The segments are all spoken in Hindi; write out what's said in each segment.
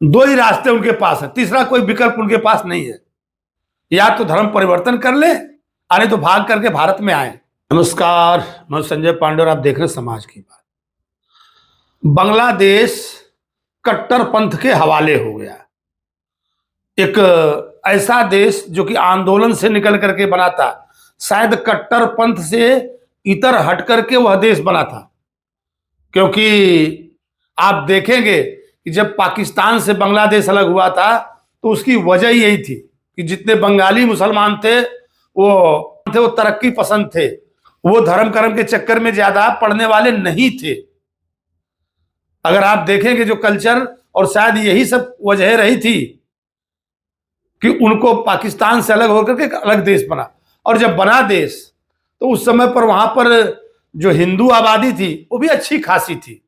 दो ही रास्ते उनके पास है, तीसरा कोई विकल्प उनके पास नहीं है। या तो धर्म परिवर्तन कर ले, अरे तो भाग करके भारत में आए। नमस्कार, मैं संजय पांडे और आप देख रहे हैं समाज की बात। बांग्लादेश कट्टरपंथ के हवाले हो गया। एक ऐसा देश जो कि आंदोलन से निकल करके बना था, शायद कट्टरपंथ से इतर हट करके वह देश बना था। क्योंकि आप देखेंगे कि जब पाकिस्तान से बांग्लादेश अलग हुआ था तो उसकी वजह यही थी कि जितने बंगाली मुसलमान थे वो तरक्की पसंद थे, वो धर्म कर्म के चक्कर में ज्यादा पढ़ने वाले नहीं थे। अगर आप देखेंगे जो कल्चर, और शायद यही सब वजह रही थी कि उनको पाकिस्तान से अलग होकर के एक अलग देश बना। और जब बना देश तो उस समय पर वहां पर जो हिंदू आबादी थी वो भी अच्छी खासी थी।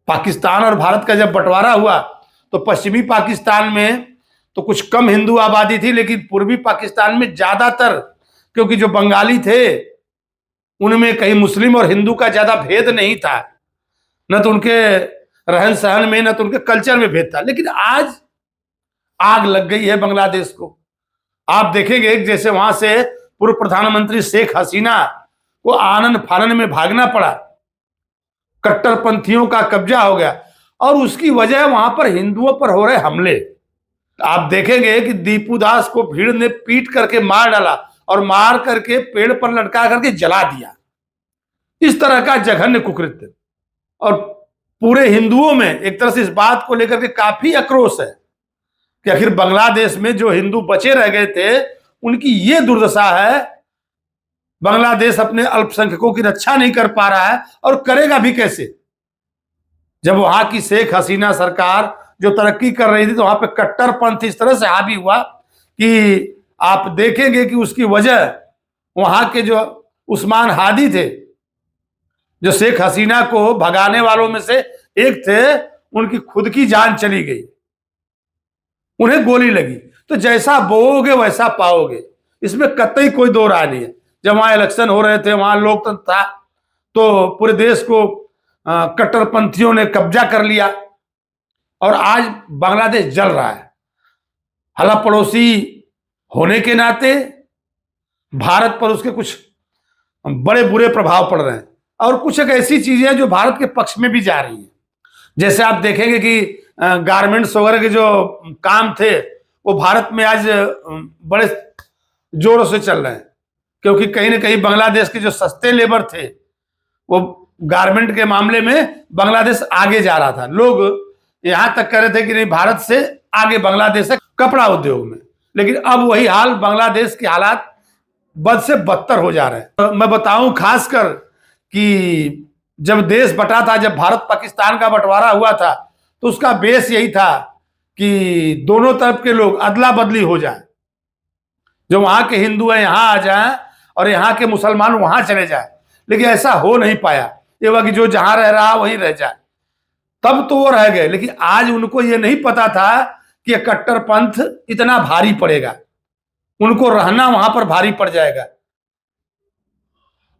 पाकिस्तान और भारत का जब बंटवारा हुआ तो पश्चिमी पाकिस्तान में तो कुछ कम हिंदू आबादी थी, लेकिन पूर्वी पाकिस्तान में ज्यादातर, क्योंकि जो बंगाली थे उनमें कहीं मुस्लिम और हिंदू का ज्यादा भेद नहीं था, न तो उनके रहन सहन में न तो उनके कल्चर में भेद था। लेकिन आज आग लग गई है बांग्लादेश को। आप देखेंगे जैसे वहां से पूर्व प्रधानमंत्री शेख हसीना को आनन फानन में भागना पड़ा, कट्टरपंथियों का कब्जा हो गया, और उसकी वजह वहां पर हिंदुओं पर हो रहे हमले। आप देखेंगे कि दीपू दास को भीड़ ने पीट करके मार डाला और मार करके पेड़ पर लटका करके जला दिया। इस तरह का जघन्य कुकृत्य, और पूरे हिंदुओं में एक तरह से इस बात को लेकर के काफी आक्रोश है कि आखिर बांग्लादेश में जो हिंदू बचे रह गए थे उनकी ये दुर्दशा है। बांग्लादेश अपने अल्पसंख्यकों की रक्षा नहीं कर पा रहा है, और करेगा भी कैसे जब वहां की शेख हसीना सरकार जो तरक्की कर रही थी तो वहां पे कट्टरपंथ इस तरह से हावी हुआ कि आप देखेंगे कि उसकी वजह वहां के जो उस्मान हादी थे, जो शेख हसीना को भगाने वालों में से एक थे, उनकी खुद की जान चली गई, उन्हें गोली लगी। तो जैसा बोओगे वैसा पाओगे, इसमें कतई कोई दो राय नहीं है। जब वहां इलेक्शन हो रहे थे, वहां लोकतंत्र था, तो पूरे देश को कट्टरपंथियों ने कब्जा कर लिया, और आज बांग्लादेश जल रहा है। हालांकि पड़ोसी होने के नाते भारत पर उसके कुछ बड़े बुरे प्रभाव पड़ रहे हैं, और कुछ एक ऐसी चीजें जो भारत के पक्ष में भी जा रही हैं। जैसे आप देखेंगे कि गारमेंट्स वगैरह के जो काम थे वो भारत में आज बड़े जोरों से चल रहे हैं, क्योंकि कहीं ना कहीं बांग्लादेश के जो सस्ते लेबर थे वो गारमेंट के मामले में बांग्लादेश आगे जा रहा था। लोग यहां तक कह रहे थे कि नहीं, भारत से आगे बांग्लादेश है कपड़ा उद्योग में। लेकिन अब वही हाल, बांग्लादेश के हालात बद से बदतर हो जा रहे हैं। तो मैं बताऊं खासकर कि जब देश बटा था, जब भारत पाकिस्तान का बंटवारा हुआ था, तो उसका बेस यही था कि दोनों तरफ के लोग अदला बदली हो जाए। जो वहां के हिंदू हैं यहां आ जाएं और यहां के मुसलमान वहां चले जाए। लेकिन ऐसा हो नहीं पाया, ये हुआ कि जो जहां रह रहा वहीं रह जाए। तब तो वो रह गए, लेकिन आज उनको ये नहीं पता था कि कट्टरपंथ इतना भारी पड़ेगा, उनको रहना वहां पर भारी पड़ जाएगा।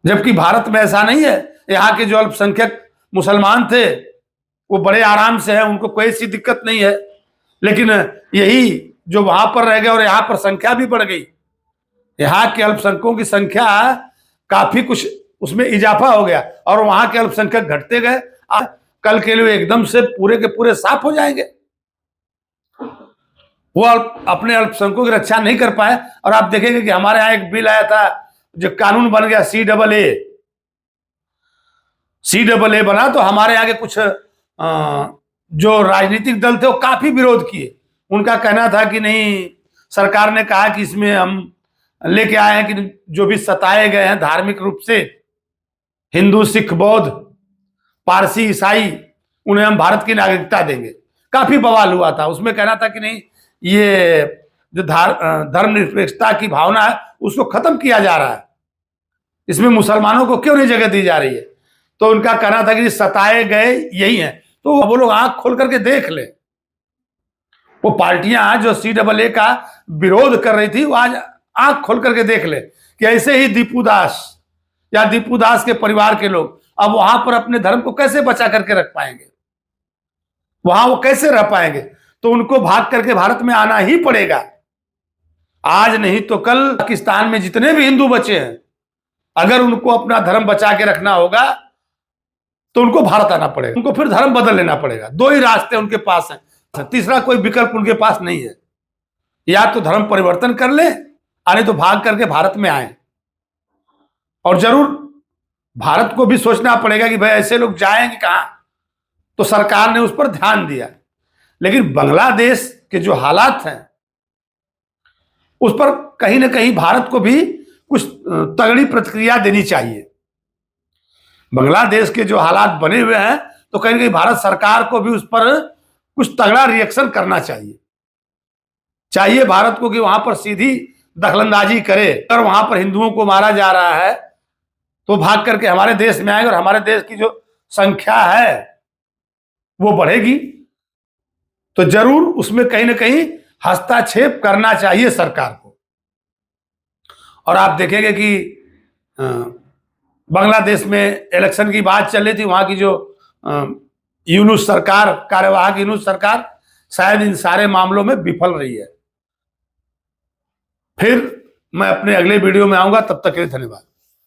जबकि भारत में ऐसा नहीं है। यहाँ के जो अल्पसंख्यक मुसलमान थे वो बड़े आराम से हैं, उनको कोई ऐसी दिक्कत नहीं है। लेकिन यही जो वहां पर रह गए और यहाँ पर संख्या भी बढ़ गई, यहाँ के अल्पसंख्यकों की संख्या काफी कुछ उसमें इजाफा हो गया, और वहां के अल्पसंख्यक घटते गए। कल के लिए एकदम से पूरे के पूरे साफ हो जाएंगे। वो अपने अल्पसंख्यकों की रक्षा नहीं कर पाए। और आप देखेंगे कि हमारे यहाँ एक बिल आया था, जो कानून बन गया CAA बना, तो हमारे यहाँ के कुछ जो राजनीतिक दल थे वो काफी विरोध किए। उनका कहना था कि नहीं, सरकार ने कहा कि इसमें हम लेके आए हैं कि जो भी सताए गए हैं धार्मिक रूप से, हिंदू सिख बौद्ध पारसी ईसाई, उन्हें हम भारत की नागरिकता देंगे। काफी बवाल हुआ था। उसमें कहना था कि नहीं, ये जो धर्मनिरपेक्षता की भावना है उसको खत्म किया जा रहा है, इसमें मुसलमानों को क्यों नहीं जगह दी जा रही है। तो उनका कहना था कि सताए गए यही हैं। तो वो लोग आंख खोल करके देख ले, वो पार्टियां जो CAA का विरोध कर रही थी वो आज आंख खोल करके देख ले कि ऐसे ही दीपू दास या दीपू दास के परिवार के लोग अब वहां पर अपने धर्म को कैसे बचा करके रख पाएंगे। वहां वो कैसे रह पाएंगे? तो उनको भाग करके भारत में आना ही पड़ेगा। आज नहीं तो कल पाकिस्तान में जितने भी हिंदू बचे हैं, अगर उनको अपना धर्म बचा के रखना होगा तो उनको भारत आना पड़ेगा, उनको फिर धर्म बदल लेना पड़ेगा। दो ही रास्ते उनके पास हैं, तीसरा कोई विकल्प उनके पास नहीं है। या तो धर्म परिवर्तन कर ले, नहीं तो भाग करके भारत में आए। और जरूर भारत को भी सोचना पड़ेगा कि भाई ऐसे लोग जाएंगे कहां, तो सरकार ने उस पर ध्यान दिया। लेकिन बांग्लादेश के जो हालात हैं उस पर कहीं ना कहीं भारत को भी कुछ तगड़ी प्रतिक्रिया देनी चाहिए। बांग्लादेश के जो हालात बने हुए हैं तो कहीं ना कहीं भारत सरकार को भी उस पर कुछ तगड़ा रिएक्शन करना चाहिए भारत को कि वहां पर सीधी दखलंदाजी करे। अगर वहां पर हिंदुओं को मारा जा रहा है तो भाग करके हमारे देश में आएंगे और हमारे देश की जो संख्या है वो बढ़ेगी, तो जरूर उसमें कहीं ना कहीं हस्तक्षेप करना चाहिए सरकार को। और आप देखेंगे कि बांग्लादेश में इलेक्शन की बात चल रही थी, वहां की जो यूनुस सरकार, कार्यवाहक यूनुस सरकार शायद इन सारे मामलों में विफल रही है। फिर मैं अपने अगले वीडियो में आऊंगा, तब तक के लिए धन्यवाद।